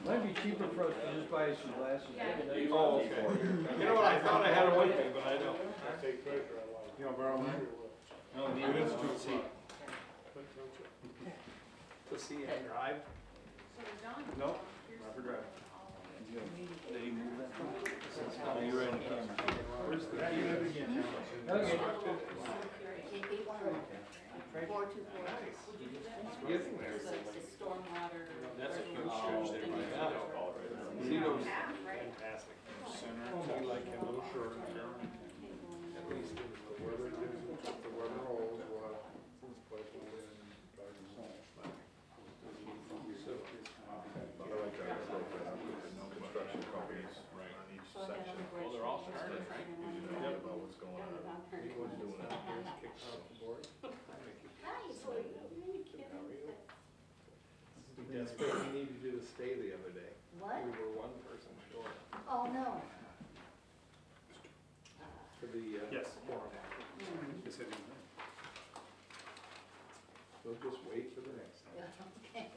Might be cheaper for us to just buy some glasses. Oh, okay. You know what, I thought I had it with me, but I don't. You want to borrow mine? No, It is too cheap. To see and drive? Nope, not for driving. Did he move that? Oh, you're right on camera. Where's the key? Okay. KP 424. It's stormwater. That's a huge stretch there, right? Yeah. See those? Fantastic. Center, we like him a little shorter. At least if the weather holds, we'll have this place will win. I like that approach, construction companies on each section. Well, they're all started, right? You know about what's going on. He was doing that, he was kicked off the board. Nice. That's what we needed to do to stay the other day. What? We were one person short Oh, no. for the Yes. forum. We'll just wait for the next time. Okay.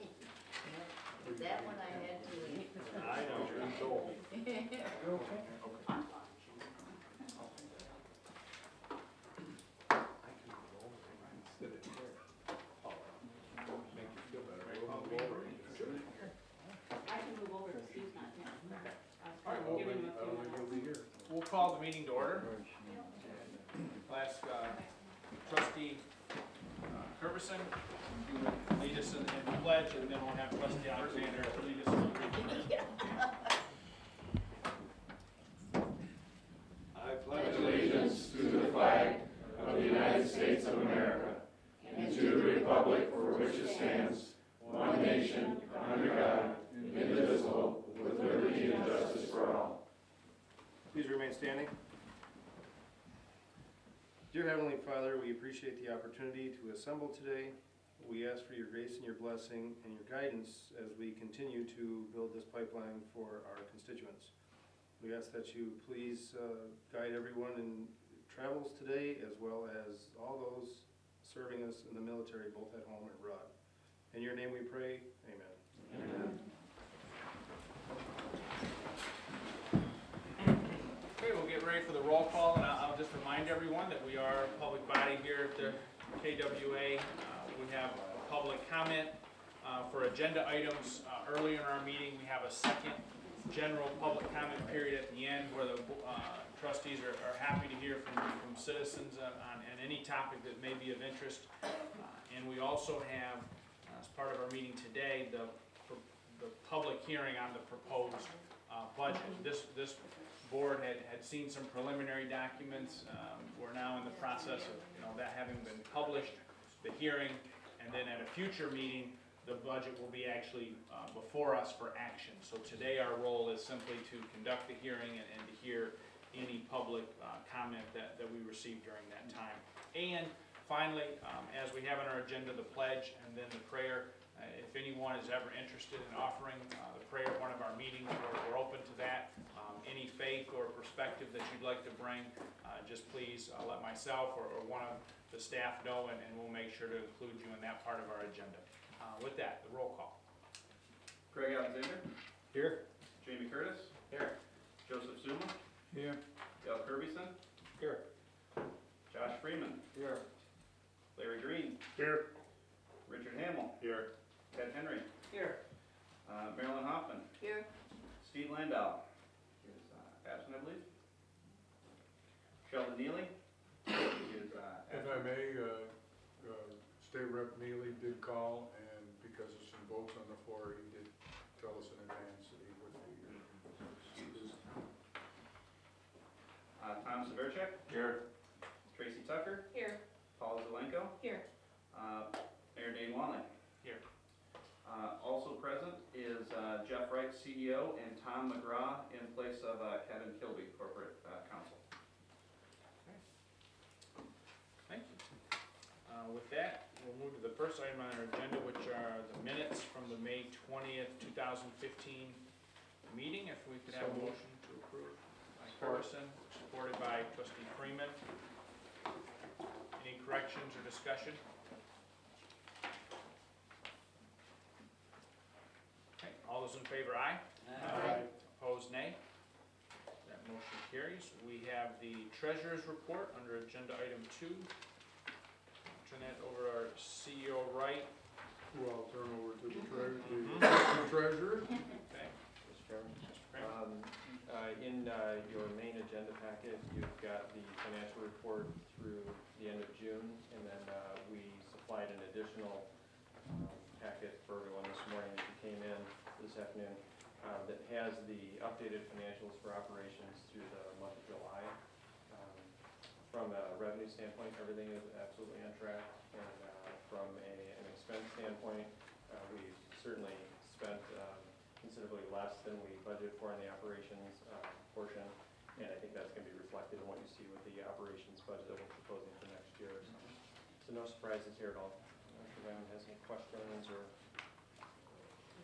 That one I had to. I know, you told me. I can go over and sit it here. Make you feel better. We'll move over. I can move over if Steve's not here. All right, I'm well, giving him I a don't few think he'll be here. We'll call the meeting to order. I'll ask trustee Kervison to lead us in the pledge, and then we'll have trustee Alexander lead us in the reading. I pledge Allegiance to the flag of the United States of America and to the republic for which it stands, one nation, under God, indivisible, with liberty and justice for all. Please remain standing. Dear Heavenly Father, we appreciate the opportunity to assemble today. We ask for your grace and your blessing and your guidance as we continue to build this pipeline for our constituents. We ask that you please guide everyone in travels today, as well as all those serving us in the military, both at home and abroad. In your name we pray, amen. Amen. Okay, we'll get ready for the roll call, and I'll just remind everyone that we are a public body here at the KWA. We have public comment for agenda items. Earlier in our meeting, we have a second general public comment period at the end where the trustees are happy to hear from citizens on any topic that may be of interest. And we also have, as part of our meeting today, the public hearing on the proposed budget. This board had seen some preliminary documents. We're now in the process of that having been published, the hearing, and then at a future meeting, the budget will be actually before us for action. So today our role is simply to conduct the hearing and to hear any public comment that we receive during that time. And finally, as we have on our agenda, the pledge and then the prayer. If anyone is ever interested in offering the prayer at one of our meetings, we're open to that. Any faith or perspective that you'd like to bring, just please let myself or one of the staff know, and we'll make sure to include you in that part of our agenda. With that, the roll call. Craig Alexander. Here. Jamie Curtis. Here. Joseph Zuma. Here. Dale Kirbyson. Here. Josh Freeman. Here. Larry Green. Here. Richard Hamill. Here. Ted Henry. Here. Marilyn Hoffman. Here. Steve Landau is absent, I believe. Sheldon Neely is If absent. I may, State Rep Neely did call, and because of some votes on the floor, he did tell us in advance that he would be here. Tom Severcek. Here. Tracy Tucker. Here. Paul Zelenko. Here. Mayor Dane Wanley. Here. Also present is Jeff Wright, CEO, and Tom McGraw in place of Kevin Kilby, Corporate Counsel. Thank you. With that, we'll move to the first item on our agenda, which are the minutes from the May 20th, 2015 meeting. If we could have a motion to approve by Carson, supported by trustee Freeman. Any corrections or discussion? Okay, All those in favor, aye. Aye. Opposed, nay. That motion carries. We have the treasurer's report under agenda item 2. Turn that over to our CEO Wright. Who I'll turn over to the treasurer. Okay. Mr. Chairman. Mr. Kramer. In your main agenda packet, you've got the financial report through the end of June, and then we supplied an additional packet for everyone this morning as you came in this afternoon that has the updated financials for operations through the month of July. From a revenue standpoint, everything is absolutely on track, and from an expense standpoint, we've certainly spent considerably less than we budgeted for in the operations portion, and I think that's going to be reflected in what you see with the operations budget that we're proposing for next year. So no surprises here at all. If anyone has any questions or...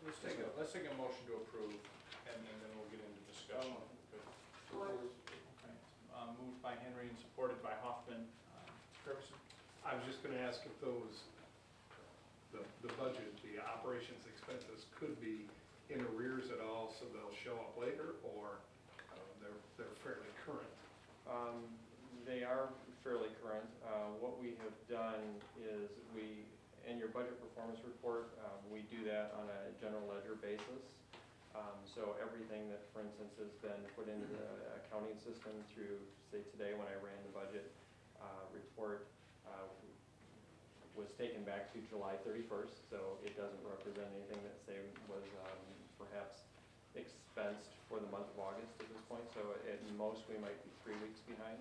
Let's take a motion to approve, and then we'll get into discussion. Support. Okay. Moved by Henry and supported by Hoffman. Ferguson? I was just gonna ask if those, the budget, the operations expenses could be in arrears at all, so they'll show up later, or they're fairly current? They are fairly current. What we have done is in your budget performance report, we do that on a general ledger basis. So everything that, for instance, has been put into the accounting system through, say today when I ran the budget report, was taken back to July 31st, so it doesn't represent anything that, say, was perhaps expensed for the month of August at this point, so at most we might be 3 weeks behind.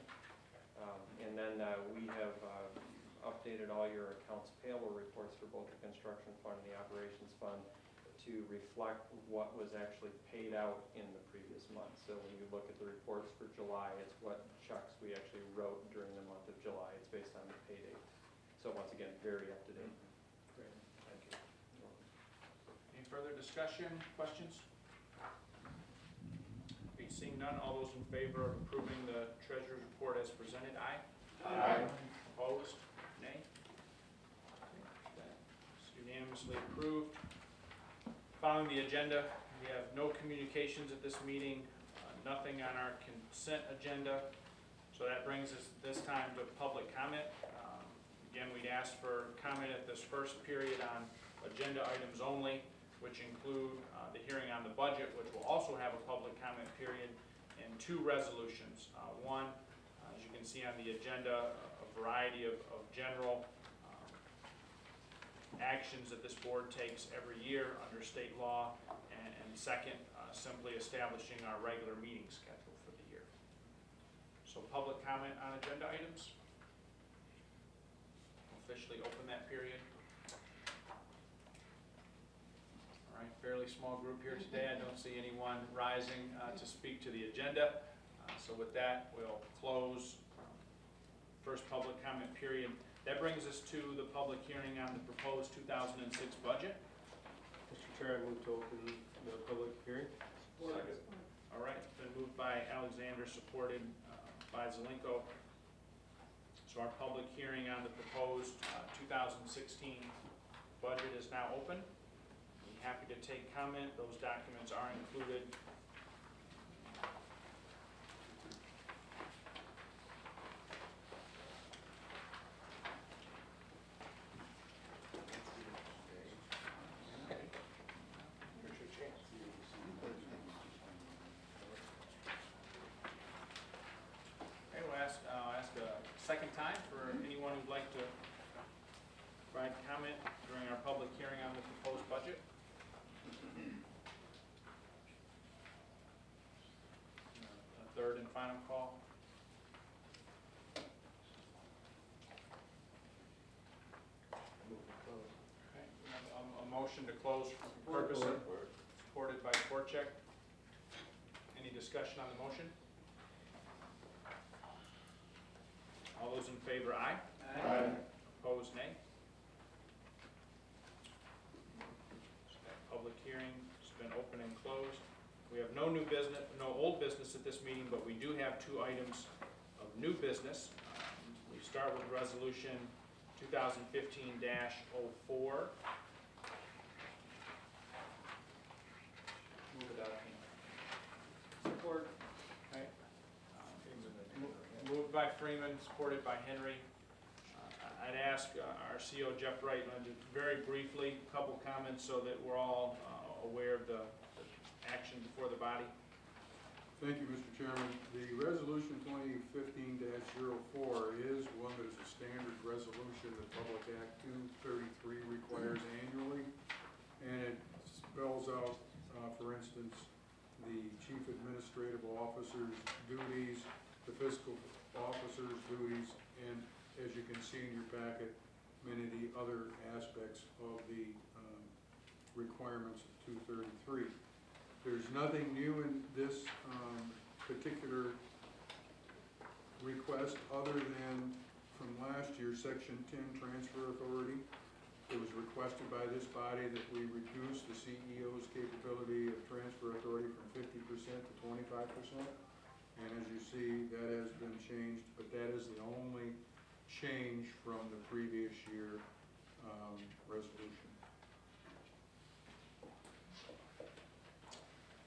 And then we have updated all your accounts payable reports for both the construction fund and the operations fund to reflect what was actually paid out in the previous month. So when you look at the reports for July, it's what checks we actually wrote during the month of July. It's based on the pay date. So once again, very up to date. Great, thank you. Any further discussion, questions? Okay, seeing none, all those in favor of approving the treasurer's report as presented, aye? Aye. Opposed? Nay? It's unanimously approved. Following the agenda, we have no communications at this meeting, nothing on our consent agenda. So that brings us this time to public comment. Again, we'd ask for comment at this first period on agenda items only, which include the hearing on the budget, which will also have a public comment period, and 2 resolutions. One, as you can see on the agenda, a variety of general actions that this board takes every year under state law, and second, simply establishing our regular meeting schedule for the year. So public comment on agenda items. Officially open that period. All right, fairly small group here today. I don't see anyone rising to speak to the agenda. So with that, we'll close first public comment period. That brings us to the public hearing on the proposed 2006 budget. Mr. Chair, I move to open the public hearing. Second. All right, it's been moved by Alexander, supported by Zelenko. So our public hearing on the proposed 2016 budget is now open. I'm happy to take comment. Those documents are included. Okay, I'll ask a second time for anyone who'd like to provide comment during our public hearing on the proposed budget. A third and final call. Okay, we have a motion to close from Ferguson, supported by Korchek. Any discussion on the motion? All those in favor, aye? Aye. Opposed, nay? So that public hearing has been open and closed. We have no new business, no old business at this meeting, but we do have 2 items of new business. We start with resolution 2015-04. by Freeman, supported by Henry. I'd ask our CEO Jeff Wright to very briefly, a couple comments so that we're all aware of the action before the body. Thank you, Mr. Chairman. The resolution 2015-04 is one that is a standard resolution that Public Act 233 requires annually. And it spells out, for instance, the chief administrative officer's duties, the fiscal officer's duties, and as you can see in your packet, many of the other aspects of the requirements of 233. There's nothing new in this particular request other than from last year, Section 10 Transfer Authority. It was requested by this body that we reduce the CEO's capability of transfer authority from 50% to 25%. And as you see, that has been changed, but that is the only change from the previous year resolution.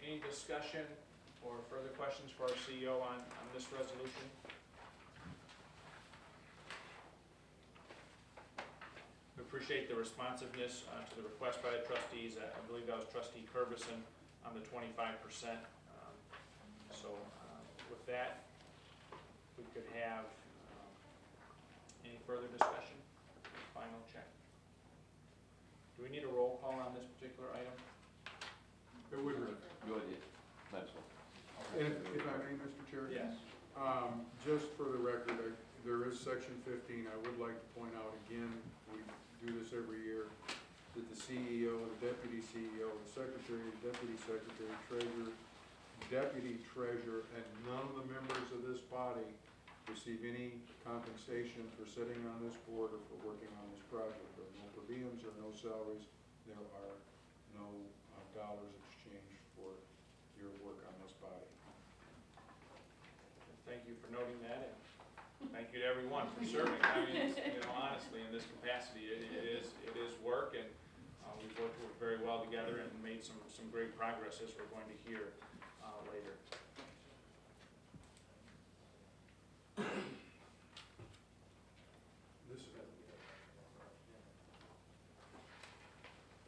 Any discussion or further questions for our CEO on this resolution? We appreciate the responsiveness to the request by the trustees. I believe that was Trustee Curvison on the 25%. So with that, we could have any further discussion? Final check. Do we need a roll call on this particular item? It would, Go ahead, that's all. and if I may, Mr. Chair? Yes. Just for the record, there is Section 15. I would like to point out again, we do this every year, that the CEO, the deputy CEO, the secretary, deputy secretary, treasurer, deputy treasurer, and none of the members of this body receive any compensation for sitting on this board or for working on this project. There are no per diems, there are no salaries, there are no dollars exchanged for your work on this body. Thank you for noting that, and thank you to everyone for serving. I mean, honestly, in this capacity, it is work, and we've worked very well together and made some great progress, as we're going to hear later.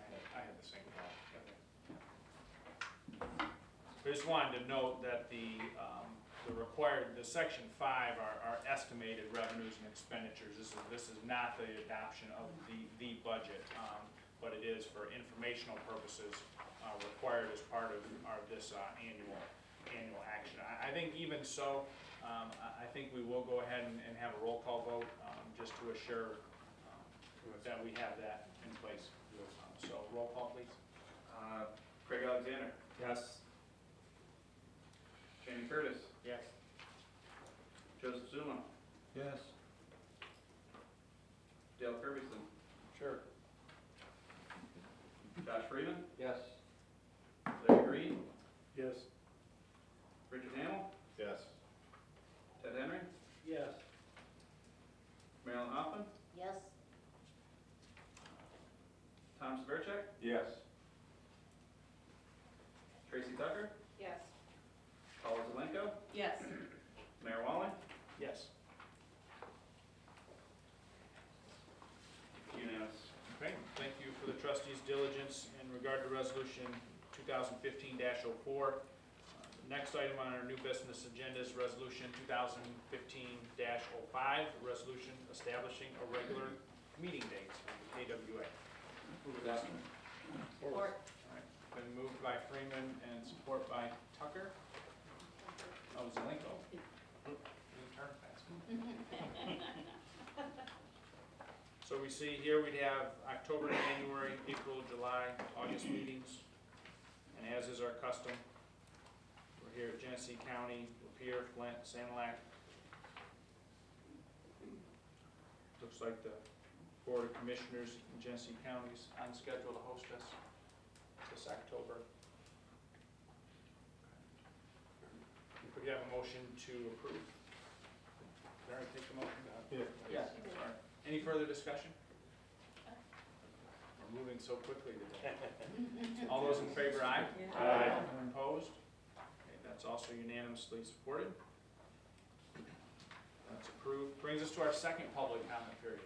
I had the same thought. I just wanted to note that the section 5 are estimated revenues and expenditures. This is not the adoption of the budget, but it is for informational purposes required as part of this annual action. I think even so, I think we will go ahead and have a roll call vote just to assure that we have that in place. So roll call, please. Craig Alexander, Yes. Shannon Curtis, Yes. Joseph Zuma, Yes. Dale Kirbyson, Sure. Josh Freeman, Yes. Larry Green, Yes. Richard Hamel, Yes. Ted Henry, Yes. Marilyn Hoffman, Yes. Tom Severcek, Yes. Tracy Tucker, Yes. Paula Zelenko, Yes. Mayor Walling, Yes. unanimous. Okay, thank you for the trustees' diligence in regard to resolution 2015-04. Next item on our new business agenda is resolution 2015-05, a resolution establishing a regular meeting date of the KWA. Support. All right, been moved by Freeman and support by Tucker. Oh, Zelenko. Didn't turn fast. So we see here we'd have October, January, April, July, August meetings. And as is our custom, we're here at Genesee County, Lapeer, Flint, Sanilac. Looks like the Board of Commissioners in Genesee County is on schedule to host us this October. Could we have a motion to approve? Did I already take the motion? Yeah. All right. Any further discussion? We're moving so quickly today. All those in favor, aye? Aye. Opposed? Okay, that's also unanimously supported. approved. Brings us to our second public comment period.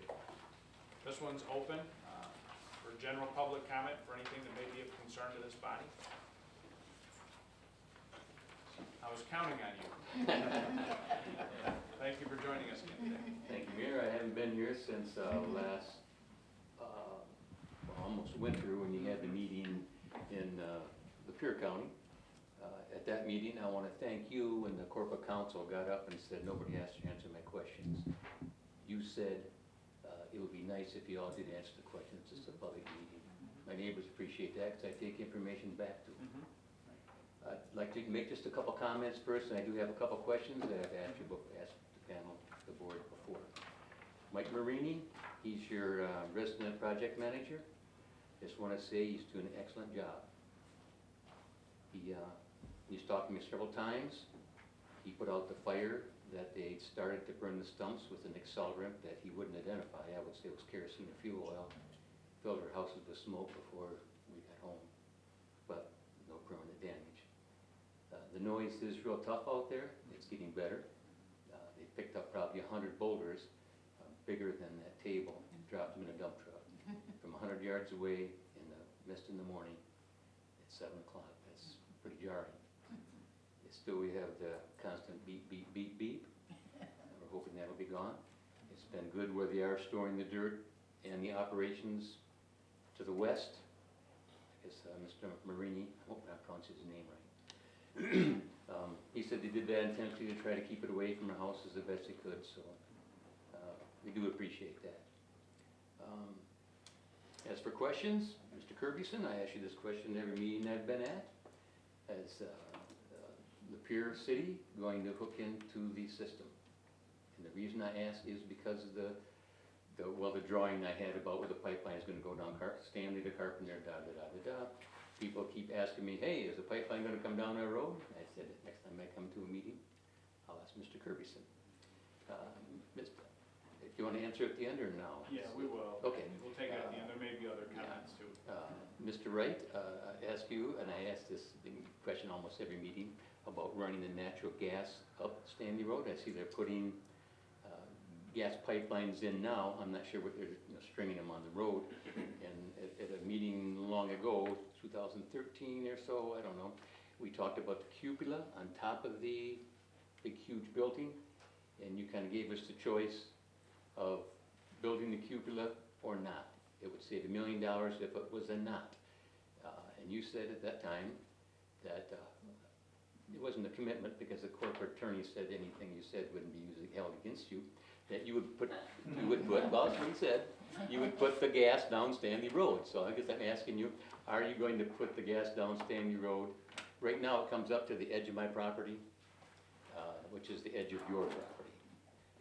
This one's open for general public comment for anything that may be of concern to this body. I was counting on you. Thank you for joining us again today. Thank you, Mayor. I haven't been here since last, almost winter, when you had the meeting in Lapeer County. At that meeting, I want to thank you, when the corporate council got up and said, nobody has to answer my questions. You said it would be nice if you all did answer the questions. It's just a public meeting. My neighbors appreciate that because I take information back to them. I'd like to make just a couple comments first, and I do have a couple questions that I've asked the panel, the board before. Mike Marini, he's your resident project manager. Just want to say he's doing an excellent job. He's talked to me several times. He put out the fire that they started to burn the stumps with an accelerant that he wouldn't identify. I would say it was kerosene or fuel oil. Filled our houses with smoke before we got home, but no permanent damage. The noise is real tough out there. It's getting better. They picked up probably 100 boulders bigger than that table and dropped them in a dump truck from 100 yards away in the mist in the morning at 7 o'clock. That's pretty jarring. Still, we have the constant beep, beep, beep, beep. We're hoping that'll be gone. It's been good where they are storing the dirt and the operations to the west. I guess Mr. Marini, I hope I pronounced his name right. He said they did that intentionally to try to keep it away from the houses the best they could, so we do appreciate that. As for questions, Mr. Kirbyson, I ask you this question every meeting I've been at. As Lapeer City going to hook into the system? And the reason I ask is because of the drawing I had about where the pipeline is going to go down Stanley to Carpenter, da-da-da-da-da. People keep asking me, hey, is the pipeline going to come down our road? I said, next time I come to a meeting, I'll ask Mr. Kirbyson. If you want to answer at the end or now? Yeah, we will. Okay. We'll take it at the end. There may be other comments too. Mr. Wright, I ask you, and I ask this question almost every meeting, about running the natural gas up Stanley Road. I see they're putting gas pipelines in now. I'm not sure what they're stringing them on the road. And at a meeting long ago, 2013 or so, I don't know, we talked about the cupola on top of the big huge building, and you kind of gave us the choice of building the cupola or not. It would save $1 million if it was a not. And you said at that time that it wasn't a commitment because the corporate attorney said anything you said wouldn't be usually held against you, that you would put, well, that's what he said, you would put the gas down Stanley Road. So I guess I'm asking you, are you going to put the gas down Stanley Road? Right now it comes up to the edge of my property, which is the edge of your property.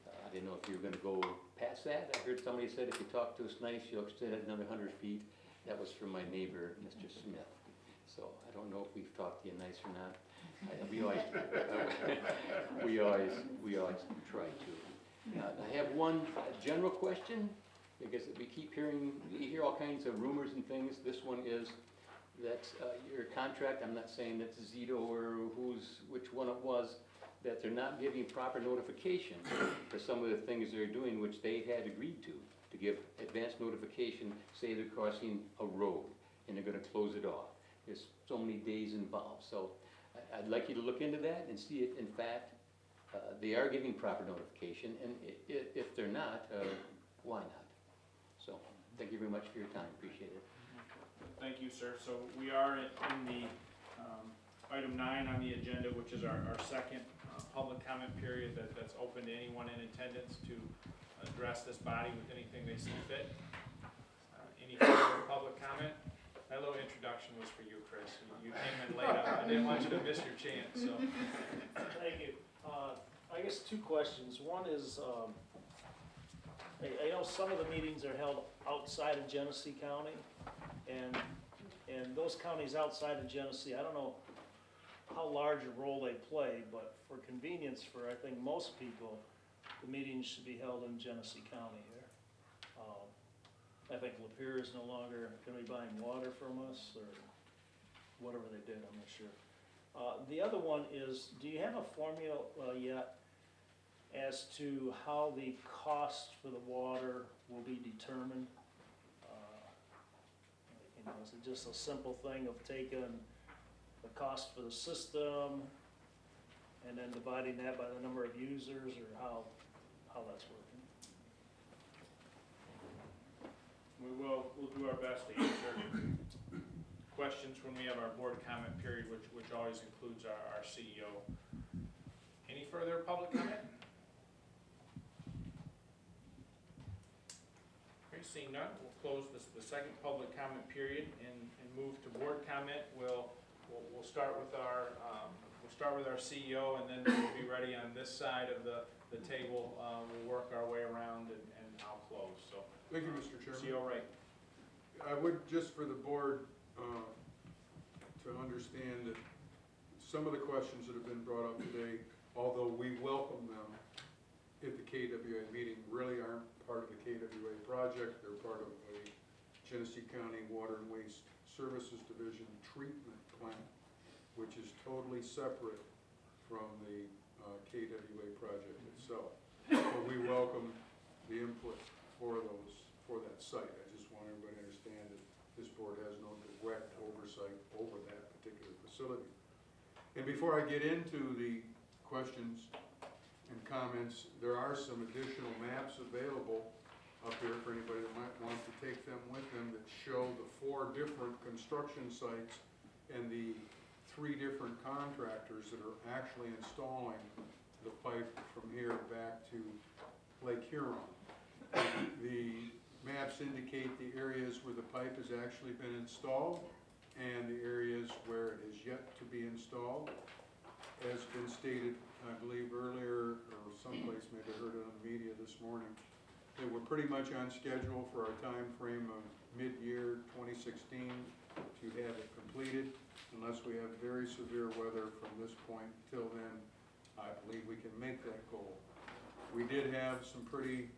I didn't know if you were gonna go past that. I heard somebody said if you talk to us nice, you'll extend it another 100 feet. That was from my neighbor, Mr. Smith. So I don't know if we've talked to you nice or not. We always try to. I have one general question, because we keep hearing, you hear all kinds of rumors and things. This one is that your contract, I'm not saying that's Zito or which one it was, that they're not giving proper notification for some of the things they're doing, which they had agreed to give advance notification, say they're crossing a road and they're gonna close it off. There's so many days involved. So I'd like you to look into that and see if in fact they are giving proper notification, and if they're not, why not? So thank you very much for your time, appreciate it. Thank you, sir. So we are in the item 9 on the agenda, which is our second public comment period that's open to anyone in attendance to address this body with anything they see fit. Any further public comment? That little introduction was for you, Chris. You came in late. I didn't want you to miss your chance, so. Thank you. I guess 2 questions. One is, I know some of the meetings are held outside of Genesee County, and those counties outside of Genesee, I don't know how large a role they play, but for convenience for, I think, most people, the meetings should be held in Genesee County here. I think Lapeer is no longer gonna be buying water from us, or whatever they did, I'm not sure. The other one is, do you have a formula yet as to how the cost for the water will be determined. You know, is it just a simple thing of taking the cost for the system and then dividing that by the number of users, or how that's working? We'll do our best to answer questions when we have our board comment period, which always includes our CEO. Any further public comment? Okay, seeing none, we'll close the second public comment period and move to board comment. We'll start with our CEO, and then we'll be ready on this side of the table. We'll work our way around and I'll close. So, Thank you, Mr. Chairman. CEO Wright. I would, just for the board to understand that some of the questions that have been brought up today, although we welcome them at the KWA meeting, really aren't part of the KWA project. They're part of a Genesee County Water and Waste Services Division treatment plant, which is totally separate from the KWA project itself. But we welcome the input for that site. I just want everybody to understand that this board has no direct oversight over that particular facility. And before I get into the questions and comments, there are some additional maps available up here for anybody that might want to take them with them that show the 4 different construction sites and the 3 different contractors that are actually installing the pipe from here back to Lake Huron. The maps indicate the areas where the pipe has actually been installed and the areas where it is yet to be installed. As been stated, I believe earlier, or someplace, maybe I heard it on the media this morning, that we're pretty much on schedule for our time frame of mid-year 2016 to have it completed. Unless we have very severe weather from this point till then, I believe we can make that goal. We did have some pretty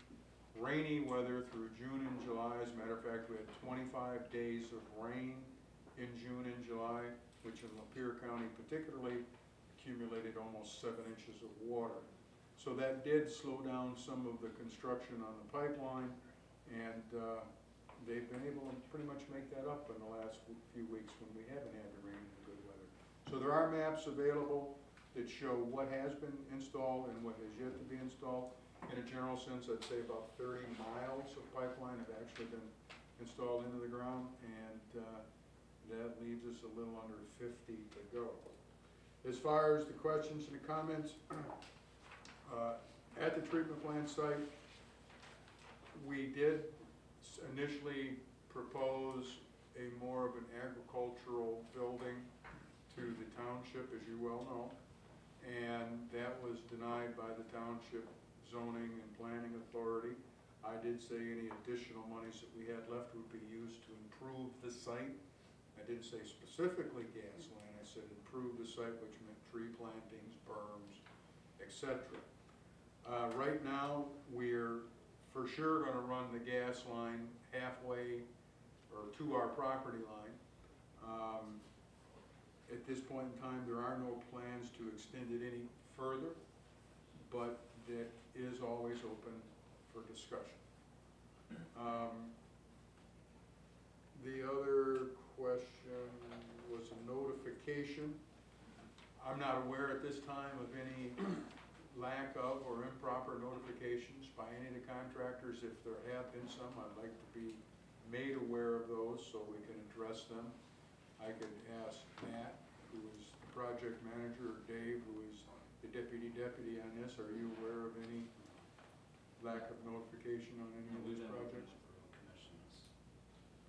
rainy weather through June and July. As a matter of fact, we had 25 days of rain in June and July, which in Lapeer County particularly accumulated almost 7 inches of water. So that did slow down some of the construction on the pipeline, and they've been able to pretty much make that up in the last few weeks when we haven't had the rain and the good weather. So there are maps available that show what has been installed and what has yet to be installed. In a general sense, I'd say about 30 miles of pipeline have actually been installed into the ground, and that leaves us a little under 50 to go. As far as the questions and the comments, at the treatment plant site, we did initially propose a more of an agricultural building to the township, as you well know, and that was denied by the township zoning and planning authority. I did say any additional monies that we had left would be used to improve the site. I didn't say specifically gas line, I said improve the site, which meant tree plantings, berms, etc. Right now, we're for sure going to run the gas line halfway or to our property line. At this point in time, there are no plans to extend it any further, but that is always open for discussion. The other question was a notification. I'm not aware at this time of any lack of or improper notifications by any of the contractors. If there have been some, I'd like to be made aware of those so we can address them. I could ask Matt, who is the project manager, or Dave, who is the deputy on this. Are you aware of any lack of notification on any of these projects?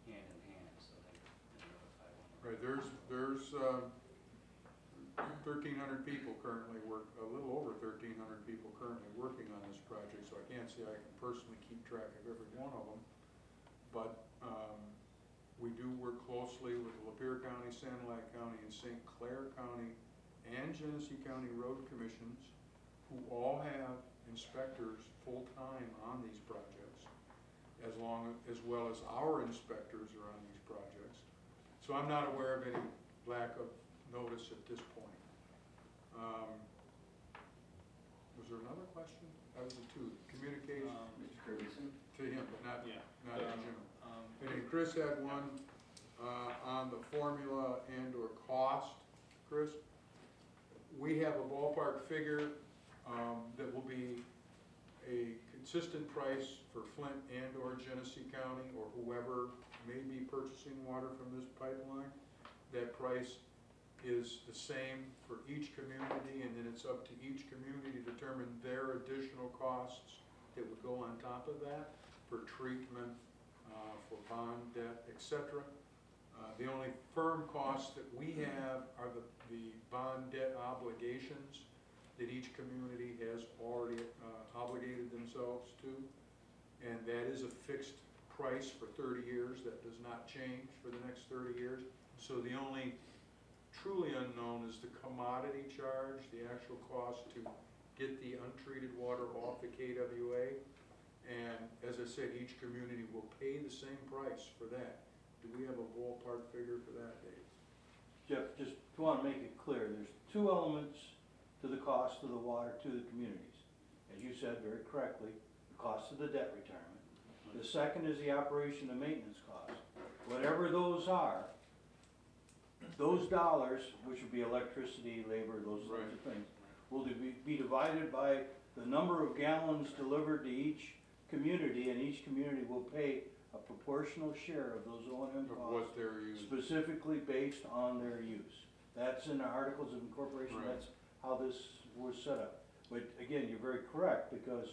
Hand in hand, so they notify one. Right, there's 1,300 people currently a little over 1,300 people currently working on this project, so I can't say I can personally keep track of every one of them. But we do work closely with the Lapeer County, Sanilac County, and St. Clair County, and Genesee County Road Commissions, who all have inspectors full-time on these projects, as well as our inspectors are on these projects. So I'm not aware of any lack of notice at this point. Was there another question? That was the two, communication to him, but not Yeah. in general. And then Chris had one, on the formula and or cost, Chris. We have a ballpark figure, that will be a consistent price for Flint and or Genesee County or whoever may be purchasing water from this pipeline. That price is the same for each community, and then it's up to each community to determine their additional costs that would go on top of that for treatment, for bond debt, etc. The only firm costs that we have are the bond debt obligations that each community has already obligated themselves to. And that is a fixed price for 30 years. That does not change for the next 30 years. So the only truly unknown is the commodity charge, the actual cost to get the untreated water off the KWA. And as I said, each community will pay the same price for that. Do we have a ballpark figure for that, Dave? Jeff, just want to make it clear, there's two elements to the cost of the water to the communities. As you said very correctly, the cost of the debt retirement. The second is the operation and maintenance cost. Whatever those are, those dollars, which would be electricity, labor, those sorts of things, will be divided by the number of gallons delivered to each community, and each community will pay a proportional share of those O&M Of costs, what they're using? specifically based on their use. That's in the Articles of Incorporation, Right. that's how this was set up. But again, you're very correct, because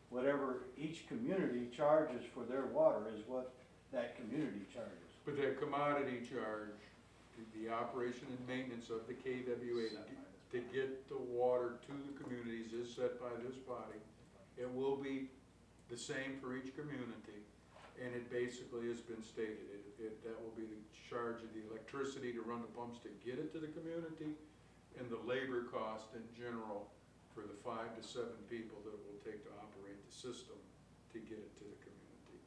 whatever each community charges for their water is what that community charges. But that commodity charge, the operation and maintenance of the KWA to get the water to the communities is set by this body. It will be the same for each community, and it basically has been stated. That will be the charge of the electricity to run the pumps to get it to the community, and the labor cost in general for the 5 to 7 people that it will take to operate the system to get it to the community.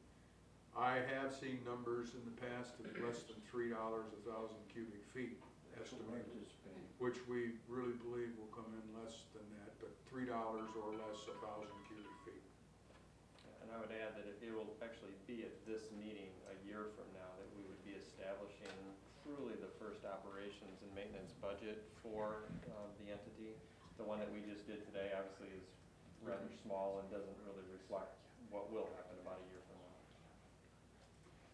I have seen numbers in the past of less than $3 a thousand cubic feet estimated, which we really believe will come in less than that, but $3 or less a thousand cubic feet. And I would add that it will actually be at this meeting a year from now that we would be establishing truly the first operations and maintenance budget for the entity. The one that we just did today obviously is rather small and doesn't really reflect what will happen about a year from now.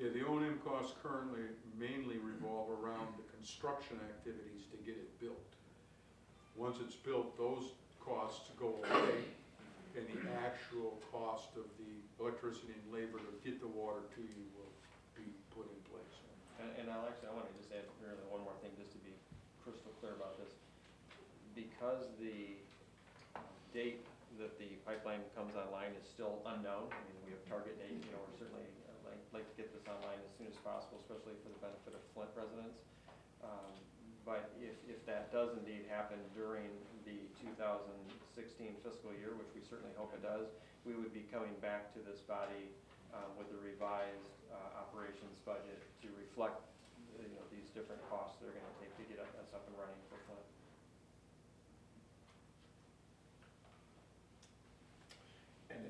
Yeah, the O&M costs currently mainly revolve around the construction activities to get it built. Once it's built, those costs go away, and the actual cost of the electricity and labor to get the water to you will be put in place. And I want to just add really one more thing, just to be crystal clear about this. Because the date that the pipeline comes online is still unknown, I mean, we have target date, we're certainly like to get this online as soon as possible, especially for the benefit of Flint residents. But if that does indeed happen during the 2016 fiscal year, which we certainly hope it does, we would be coming back to this body with a revised operations budget to reflect these different costs that are going to take to get us up and running for Flint. And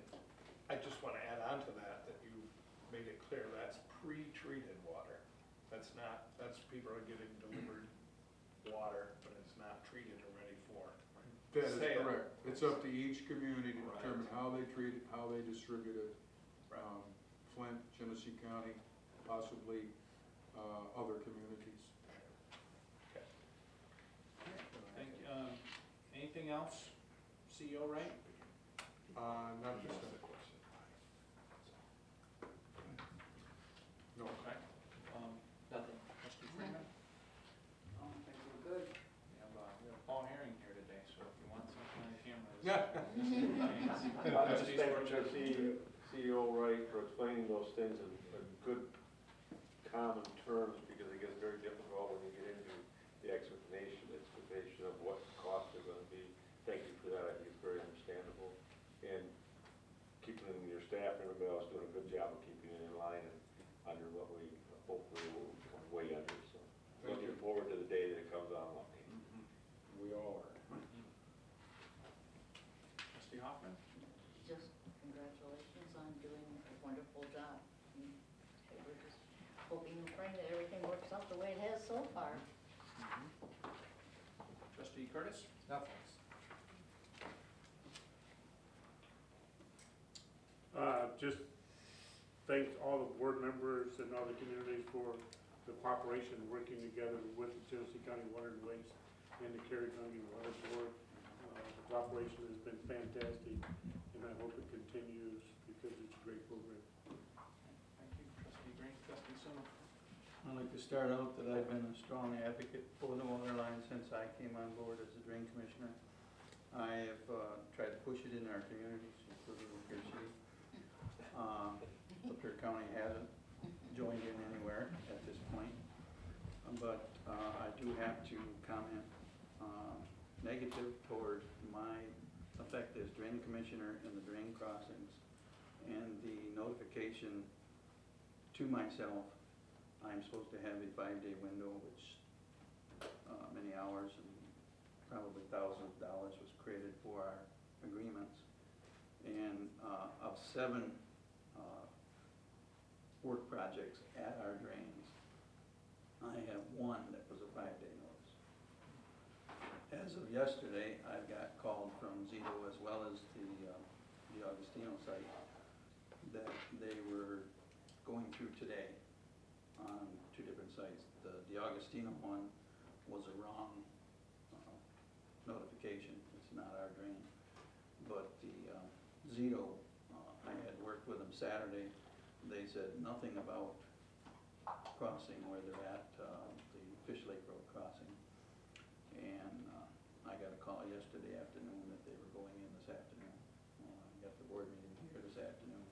I just want to add on to that you made it clear that's pre-treated water. That's people are getting delivered water, but it's not treated or ready for. That is sale. correct. It's up to each community to Right. determine how they treat it, how they distribute it. Flint, Genesee County, possibly other communities. Thank you. Anything else, CEO Wright? Not this time. No. Okay. Nothing. Mr. Freeman? Oh, I think we're good. We have Paul Herring here today, so if you want something on camera. Just thank CEO Wright for explaining those things in good common terms, because it gets very difficult when you get into the explanation of what the costs are gonna be. Thank you for that, I think it's very understandable. And keeping your staff and everybody else doing a good job of keeping it in line and under what we hopefully will come way under, so. Thank you. Looking forward to the day that it comes online. We all are. Mr. hoping and praying that everything works out the way it has so far. Trustee Curtis? Nothing. Just thank all the board members and all the communities for the cooperation, working together with the Genesee County Water and Waste and the Cary County Water Board. The cooperation has been fantastic, and I hope it continues because it's a great program. Thank you. Trustee Green, trustee Summer? I'd like to start out that I've been a strong advocate for the water line since I came on board as the drain commissioner. I have tried to push it in our communities, including Lapeer City. Lapeer County hasn't joined in anywhere at this point, but I do have to comment negative toward my effect as drain commissioner in the drain crossings and the notification to myself. I'm supposed to have a 5-day window, which many hours and probably thousands of dollars was created for our agreements. And of 7 work projects at our drains, I have 1 that was a 5-day notice. As of yesterday, I've got called from Zito as well as the Augustino site that they were going through today on 2 different sites. The Augustino one was a wrong notification. It's not our drain. But the Zito, I had worked with them Saturday. They said nothing about crossing where they're at, the Fish Lake Road crossing. And I got a call yesterday afternoon that they were going in this afternoon. I got the board meeting here this afternoon.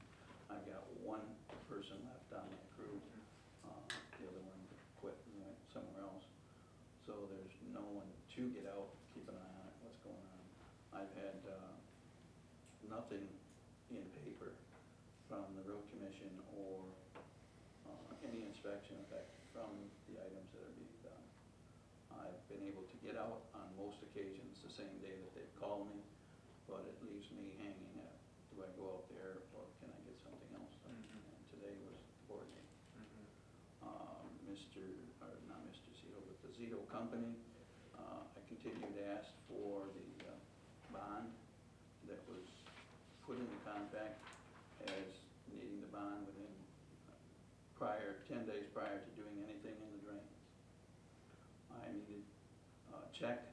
I've got 1 person left on that crew. The other one quit and went somewhere else. So there's no one to get out, keep an eye on it, what's going on. I've had nothing in paper from the road commission or any inspection effect from the items that are being done. I've been able to get out on most occasions the same day that they've called me, but it leaves me hanging at, do I go out there or can I get something else done? And today was the board meeting. Not Mr. Zito, but the Zito company, I continue to ask for the bond that was put in the contract as needing the bond within 10 days prior to doing anything in the drains. I needed a check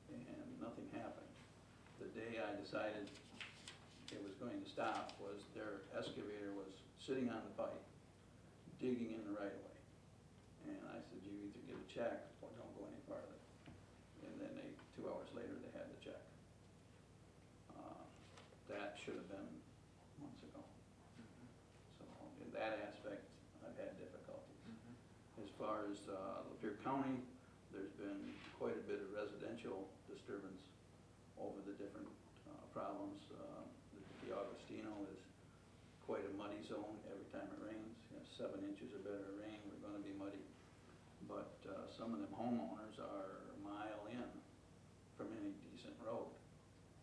and nothing happened. The day I decided it was going to stop was their excavator was sitting on the pipe, digging in the right of way. And I said, you either get a check or don't go any farther. And then 2 hours later, they had the check. That should have been months ago. So in that aspect, I've had difficulties. As far as Lapeer County, there's been quite a bit of residential disturbance over the different problems. The Augustino is quite a muddy zone every time it rains. 7 inches or better of rain, we're going to be muddy. But some of them homeowners are a mile in from any decent road,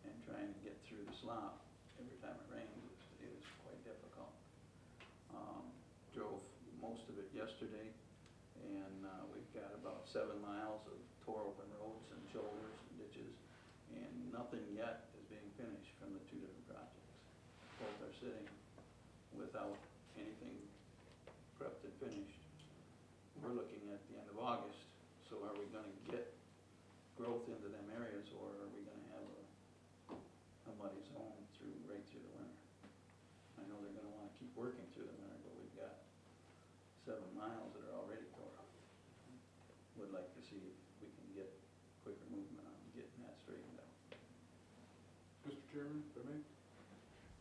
and trying to get through the slop every time it rains is quite difficult. Drove most of it yesterday, and we've got about 7 miles of tore open roads and shoulders and ditches, and nothing yet is being finished from the 2 different projects. Both are sitting without anything prepped and finished. We're looking at the end of August, so are we gonna get growth into them areas, or are we gonna have a muddy zone right through the winter? I know they're gonna wanna keep working through the winter, but we've got 7 miles that are already tore up. Would like to see if we can get quicker movement on getting that straightened out. Mr. Chairman, if I may?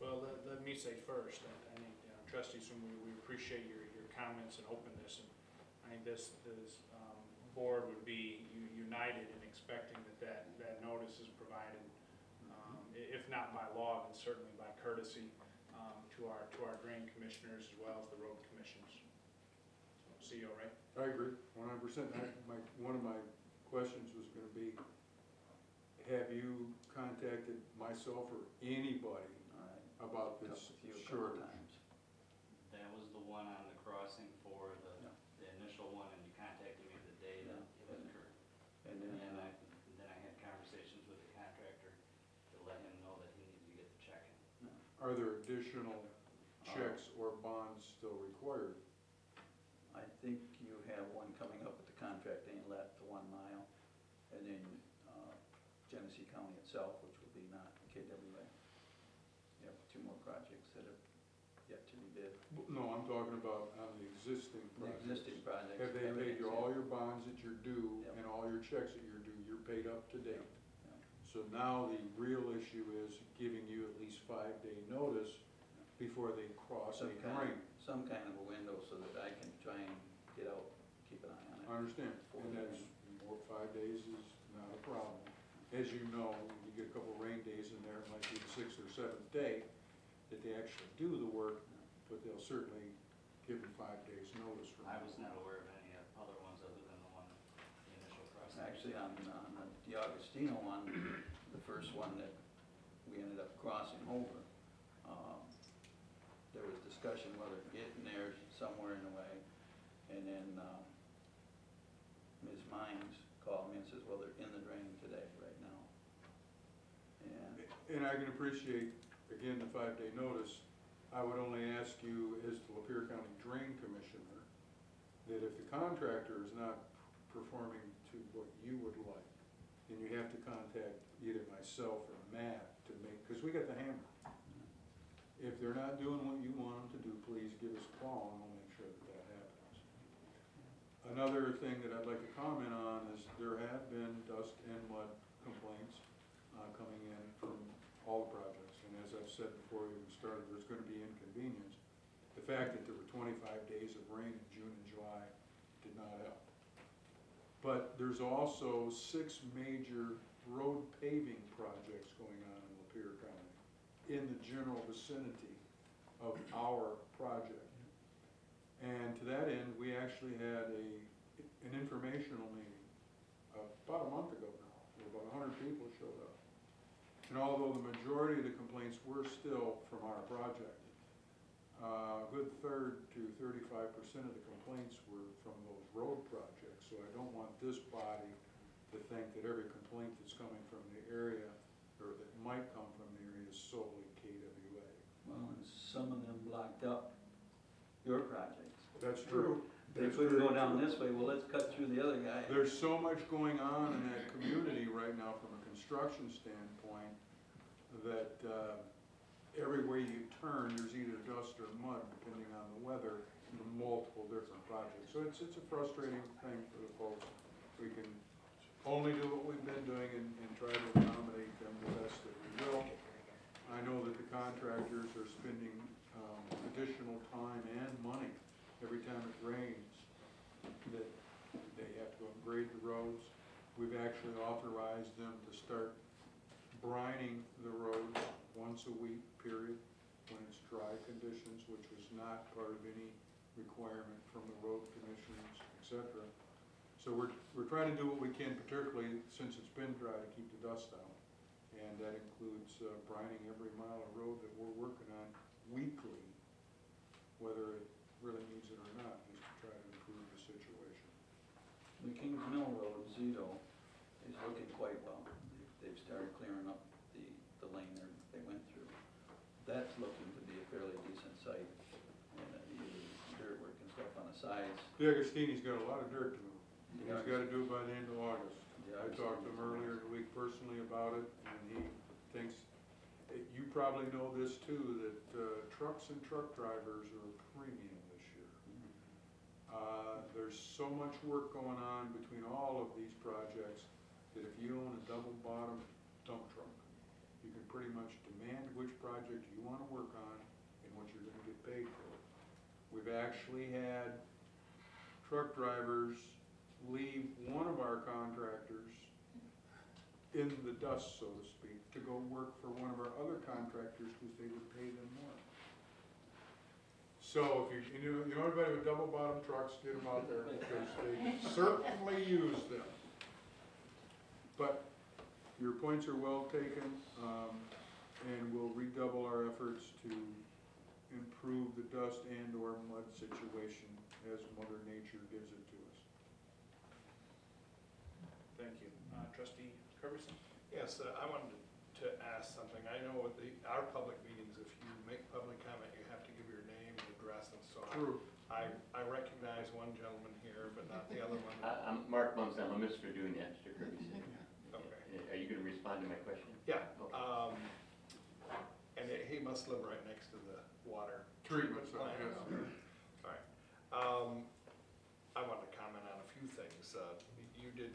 Well, let me say first, I think trustees, we appreciate your comments and openness, and I think this board would be united in expecting that notice is provided, if not by law, then certainly by courtesy to our drain commissioners as well as the road commissions. So, CEO, right? I agree, 100%. One of my questions was gonna be, have you contacted myself or anybody about this A few shortage? times. That was the one on the crossing for the Are there additional checks or bonds still required? I think you have one coming up with the contract inlet, the 1 mile, and then Genesee County itself, which will be not KWA. You have 2 more projects that have yet to be bid. No, I'm talking about on the existing The projects. existing projects. Have they paid you everything's all in. your bonds that you're due Yep. and all your checks that you're due, you're paid up to date? Yeah. So now the real issue is giving you at least 5-day notice before they cross a drain. Some kind of a window so that I can try and get out, keep an eye on it. I understand, and that's, 5 days is not a problem. As you know, when you get a couple rain days in there, it might be the 6th or 7th day that they actually do the work, but they'll certainly give them 5 days notice from. I was not aware of any other ones other than the one, the initial crossing. Actually, on the Augustino one, the first one that we ended up crossing over, there was discussion whether getting there somewhere in the way, and then Ms. Mines called me and says, well, they're in the drain today, right now. And I can appreciate, again, the 5-day notice. I would only ask you, as the Lapeer County Drain Commissioner, that if the contractor is not performing to what you would like, then you have to contact either myself or Matt to make, because we got the hammer. If they're not doing what you want them to do, please give us a call and we'll make sure that that happens. Another thing that I'd like to comment on is there have been dust and mud complaints coming in from all the projects. And as I've said before we even started, there's going to be inconvenience. The fact that there were 25 days of rain in June and July did not help. But there's also 6 major road paving projects going on in Lapeer County in the general vicinity of our project. And to that end, we actually had an informational meeting about a month ago now, where about 100 people showed up. And although the majority of the complaints were still from our project, a good 30 to 35% of the complaints were from those road projects. So I don't want this body to think that every complaint that's coming from the area, or that might come from the area, is solely KWA. Well, and some of them blocked up your projects. That's true. They couldn't go down this way, well, let's cut through the other guy. There's so much going on in that community right now from a construction standpoint that everywhere you turn, there's either dust or mud, depending on the weather, from multiple different projects. So it's a frustrating thing for the folks. We can only do what we've been doing and try to accommodate them the best that we will. I know that the contractors are spending additional time and money every time it rains, that they have to upgrade the roads. We've actually authorized them to start brining the roads once a week, period, when it's dry conditions, which was not part of any requirement from the road commissions, etc. So we're trying to do what we can, particularly since it's been dry, to keep the dust out. And that includes brining every mile of road that we're working on weekly, whether it really needs it or not, just to try to improve the situation. The Kings Mill Road, Zito, is looking quite well. They've started clearing up the lane they went through. That's looking to be a fairly decent site, and dirt work and stuff on the sides. The Agostini's got a lot of dirt to move. He's got to do it by the end of August. I talked to him earlier in the week personally about it, and he thinks, you probably know this too, that trucks and truck drivers are a premium this year. There's so much work going on between all of these projects that if you own a double bottom dump truck, you can pretty much demand which project you want to work on and what you're going to get paid for. We've actually had truck drivers leave one of our contractors in the dust, so to speak, to go work for one of our other contractors because they would pay them more. So if you know anybody with double bottom trucks, get them out there because they certainly use them. But your points are well taken, and we'll redouble our efforts to improve the dust and or mud situation as Mother Nature gives it to us. Thank you. Trustee Curberson? Yes, I wanted to ask something. I know at our public meetings, if you True. I recognize one gentleman here, but not the other one. I'm Mark Munson, I'm a Mr. doing that, Mr. Kirby said. Okay. Are you gonna respond to my question? Yeah, Okay. and he must live right next to the water Treatment, plant. yes. All right. I wanted to comment on a few things. You did,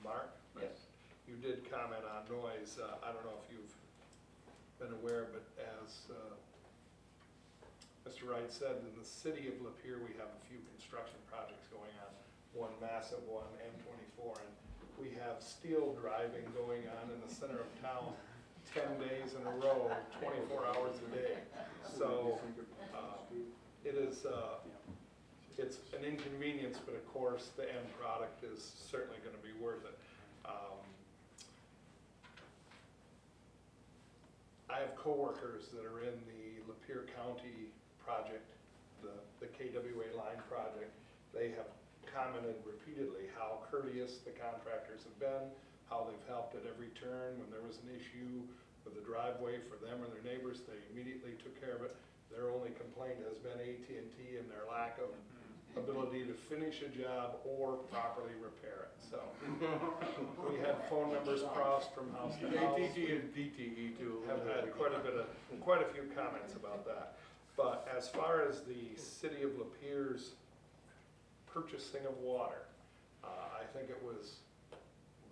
Mark? Yes. You did comment on noise. I don't know if you've been aware, but as Mr. Wright said, in the city of Lapeer, we have a few construction projects going on. One massive one, M24, and we have steel driving going on in the center of town 10 days in a row, 24 hours a day. So it is, it's an inconvenience, but of course, the end product is certainly going to be worth it. I have coworkers that are in the Lapeer County project, the KWA line project. They have commented repeatedly how courteous the contractors have been, how they've helped at every turn. When there was an issue with the driveway for them or their neighbors, they immediately took care of it. Their only complaint has been AT&T and their lack of ability to finish a job or properly repair it. So we had phone numbers crossed from house to house. ATT and DTE too. Have had quite a few comments about that. But as far as the city of Lapeer's purchasing of water, I think it was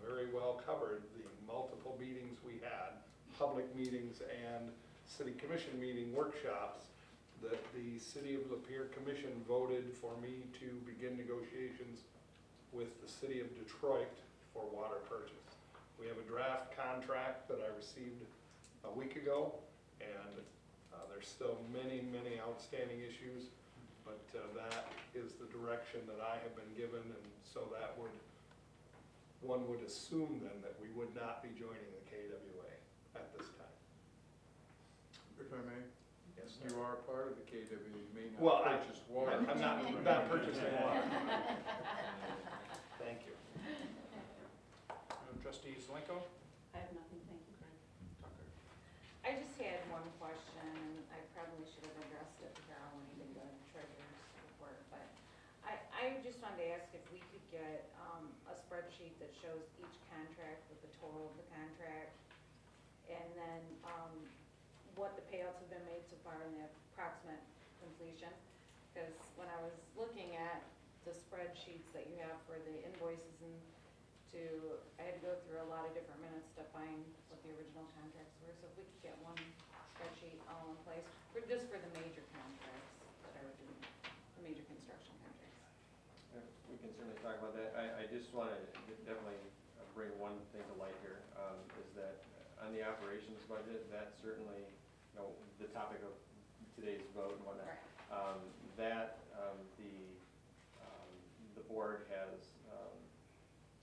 very well covered. The multiple meetings we had, public meetings and city commission meeting workshops, that the City of Lapeer Commission voted for me to begin negotiations with the City of Detroit for water purchase. We have a draft contract that I received a week ago, and there's still many, many outstanding issues, but that is the direction that I have been given, and so that would, one would assume then that we would not be joining the KWA at this time. If I may? Yes, You are part of the KWA, you may Well, not purchase water. I'm not purchasing water. Thank you. Trustee Zelenko? I have nothing, thank you. I just had one question, and I probably should have addressed it to Carol when I did the treasurer's report, but I just wanted to ask if we could get a spreadsheet that shows each contract with the total of the contract, and then what the payouts have been made so far and the approximate completion. Because when I was looking at the spreadsheets that you have for the invoices and I had to go through a lot of different minutes to find what the original contracts were. So if we could get one spreadsheet all in place, just for the major contracts that are doing, the major construction contracts. We can certainly talk about that. I just want to definitely bring one thing to light here, is that on the operations budget, that's certainly, you know, the topic of today's vote and whatnot. Right. The board has,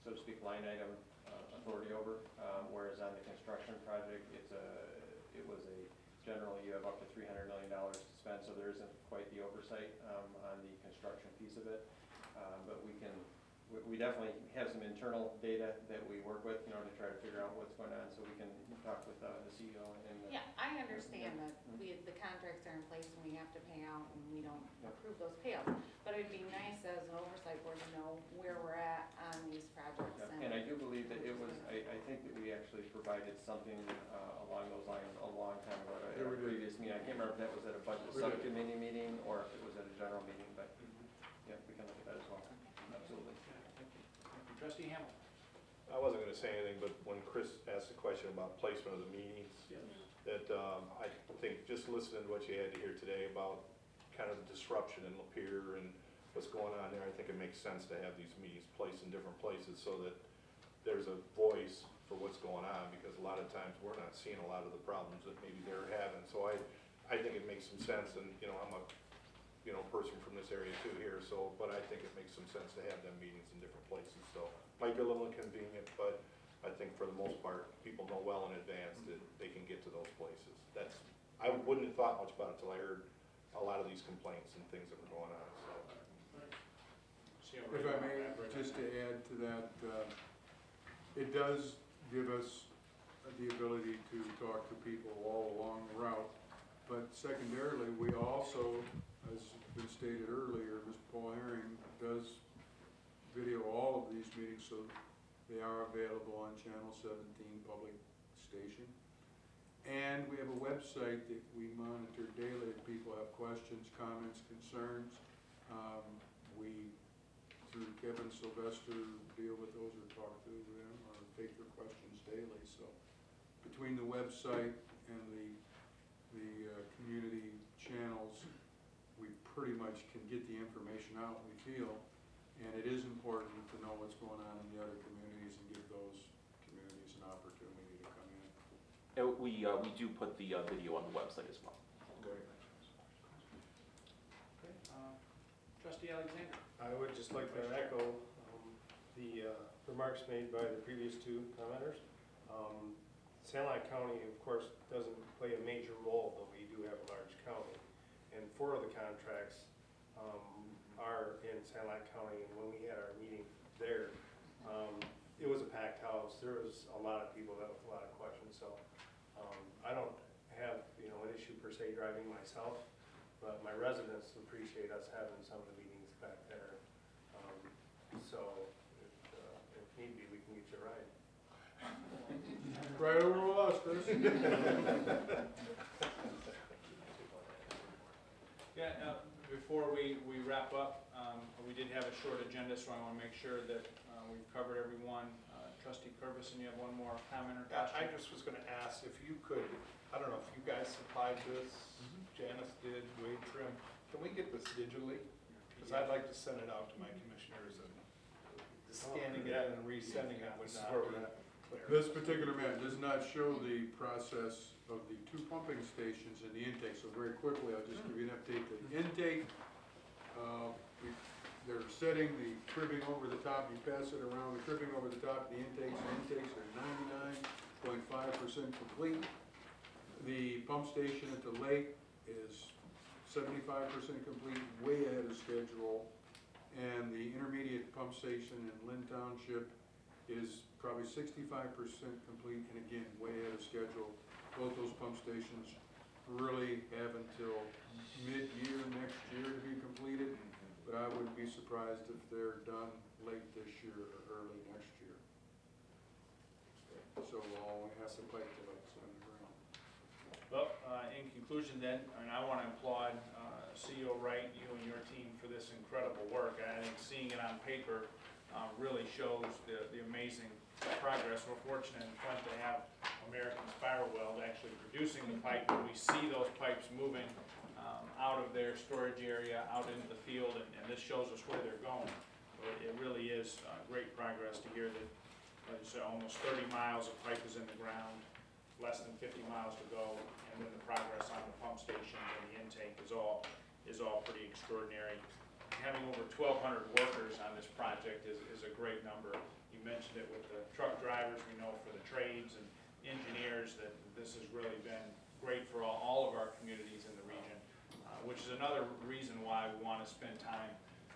so to speak, line item authority over, whereas on the construction project, it was a, generally you have up to $300 million to spend, so there isn't quite the oversight on the construction piece of it. But we definitely have some internal data that we work with, you know, to try to figure out what's going on, so we can talk with the CEO and. Yeah, I understand that the contracts are in place and we have to pay out and we don't approve those payouts. But it'd be nice as an oversight board to know where we're at on these projects. And I do believe that it was, I think that we actually provided something along those lines a long time ago at a previous meeting. I can't remember if that was at a budget subcommittee meeting or if it was at a general meeting, but yeah, we can look at that as well. Absolutely. Trustee Hamilton? I wasn't gonna say anything, but when Chris asked the question about placement of the meetings, that I think just listening to what you had to hear today about kind of the disruption in Lapeer and what's going on there, I think it makes sense to have these meetings placed in different places so that there's a voice for what's going on, because a lot of times we're not seeing a lot of the problems that maybe they're having. So I think it makes some sense, and, you know, I'm a, you know, person from this area too here, so, but I think it makes some sense to have them meetings in different places. So might be a little inconvenient, but I think for the most part, people know well in advance that they can get to those places. I wouldn't have thought much about it until I heard a lot of these complaints and things that were going on, so. If I may, just to add to that, it does give us the ability to talk to people all along the route, but secondarily, we also as been stated earlier, Mr. Paul Herring does video all of these meetings, so they are available on Channel 17 public station. And we have a website that we monitor daily if people have questions, comments, concerns. We, through Kevin Sylvester, deal with those or talk to them or take their questions daily. So between the website and the community channels, we pretty much can get the information out we feel. And it is important to know what's going on in the other communities and give those communities an opportunity to come in. We do put the video on the website as well. Okay, Trustee Alexander. I would just like to echo the remarks made by the previous two commenters. Sanilac County, of course, doesn't play a major role, but we do have a large county. And 4 of the contracts are in Sanilac County, and when we had our meeting there, it was a packed house. There was a lot of people with a lot of questions, so I don't have, an issue per se driving myself, but my residents appreciate us having some of the meetings back there. So if need be, we can get you a ride. Right over with us, Chris. Yeah, before we wrap up, we did have a short agenda, so I want to make sure that we've covered everyone. Trustee Curvison, you have one more comment or question? I just was gonna ask if you could, I don't know if you guys supplied this, Janice did, Wade Trim, can we get this digitally? Because I'd like to send it out to my commissioners, and scanning it and resending it would not be clear. This particular map does not show the process of the 2 pumping stations and the intake, so very quickly, I'll just give you an update. The intake, they're setting the cribbing over the top, you pass it around, the cribbing over the top, the intakes are 99.5% complete. The pump station at the lake is 75% complete, way ahead of schedule. And the intermediate pump station in Lynn Township is probably 65% complete, and again, way ahead of schedule. Both those pump stations really have until mid-year next year to be completed, but I wouldn't be surprised if they're done late this year or early next year. So we'll only have to pipe till it's underground. Well, in conclusion then, and I want to applaud CEO Wright, you and your team for this incredible work. I think seeing it on paper really shows the amazing progress. We're fortunate in Flint to have American Spiral Weld actually producing the pipe, and we see those pipes moving out of their storage area, out into the field, and this shows us where they're going. So it really is great progress to hear that, like you said, almost 30 miles of pipe is in the ground, less than 50 miles to go, and then the progress on the pump station and the intake is all pretty extraordinary. Having over 1,200 workers on this project is a great number. You mentioned it with the truck drivers. We know for the trades and engineers that this has really been great for all of our communities in the region, which is another reason why we want to spend time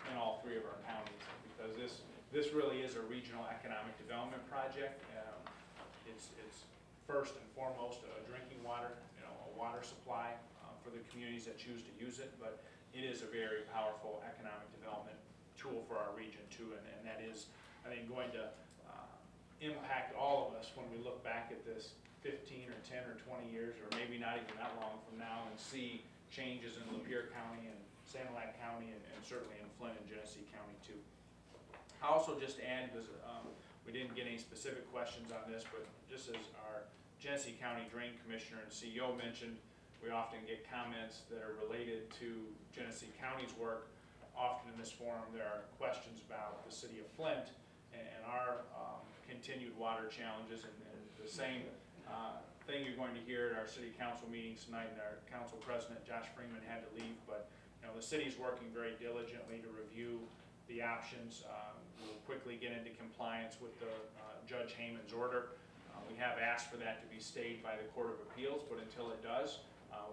in all 3 of our counties, because this really is a regional economic development project. It's first and foremost a drinking water, a water supply for the communities that choose to use it, but it is a very powerful economic development tool for our region too, and that is, I think, going to impact all of us when we look back at this 15 or 10 or 20 years, or maybe not even that long from now, and see changes in Lapeer County and Sanilac County, and certainly in Flint and Genesee County too. I also just add, because we didn't get any specific questions on this, but just as our Genesee County Drain Commissioner and CEO mentioned, we often get comments that are related to Genesee County's work. Often in this forum, there are questions about the city of Flint and our continued water challenges, and the same thing you're going to hear at our city council meetings tonight, and our council president, Josh Freeman, had to leave, but the city's working very diligently to review the options. We'll quickly get into compliance with the Judge Hayman's order. We have asked for that to be stayed by the Court of Appeals, but until it does,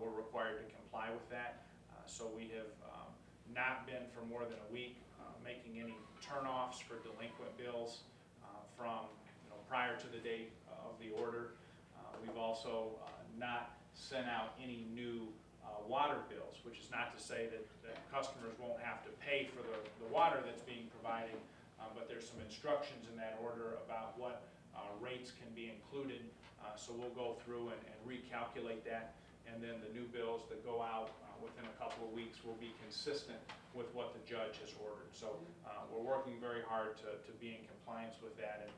we're required to comply with that. So we have not been for more than a week making any turnoffs for delinquent bills from prior to the date of the order. We've also not sent out any new water bills, which is not to say that customers won't have to pay for the water that's being provided, but there's some instructions in that order about what rates can be included. So we'll go through and recalculate that, and then the new bills that go out within a couple of weeks will be consistent with what the judge has ordered. So we're working very hard to be in compliance with that, and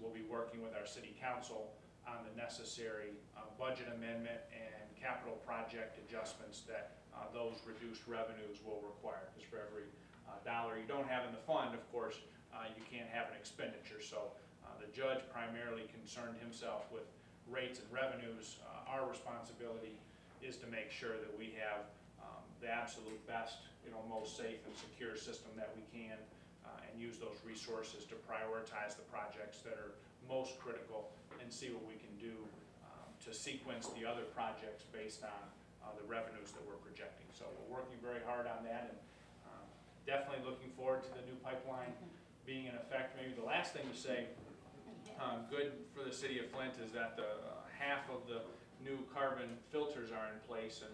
we'll be working with our city council on the necessary budget amendment and capital project adjustments that those reduced revenues will require. Because for every dollar you don't have in the fund, of course, you can't have an expenditure. So the judge primarily concerned himself with rates and revenues. Our responsibility is to make sure that we have the absolute best, most safe and secure system that we can, and use those resources to prioritize the projects that are most critical and see what we can do to sequence the other projects based on the revenues that we're projecting. So we're working very hard on that, and definitely looking forward to the new pipeline being in effect. Maybe the last thing to say, good for the city of Flint, is that the half of the new carbon filters are in place, and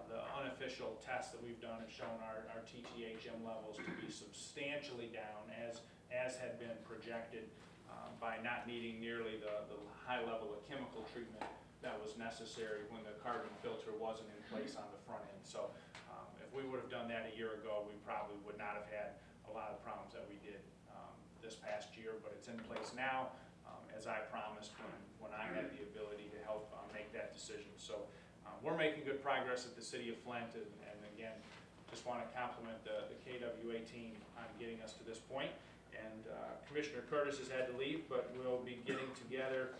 the unofficial tests that we've done have shown our TTHM levels to be substantially down, as had been projected, by not needing nearly the high level of chemical treatment that was necessary when the carbon filter wasn't in place on the front end. So if we would have done that a year ago, we probably would not have had a lot of problems that we did this past year, but it's in place now, as I promised when I had the ability to help make that decision. So we're making good progress at the city of Flint, and again, just want to compliment the KWA team on getting us to this point. And Commissioner Curtis has had to leave, but we'll be getting together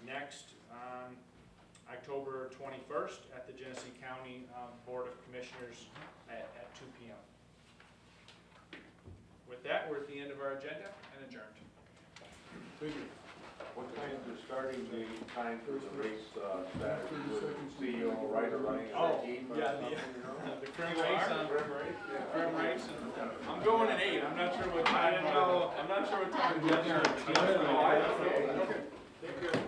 next on October 21st at the Genesee County Board of Commissioners at 2 p.m. With that, we're at the end of our agenda and adjourned. Thank you. What time is the starting date, time for the race, Saturday, with CEO Ryder running a team or something, The Crim race, Crim race, and I'm going at 8, I'm not sure what time, I'm not sure what time. Okay. Take care.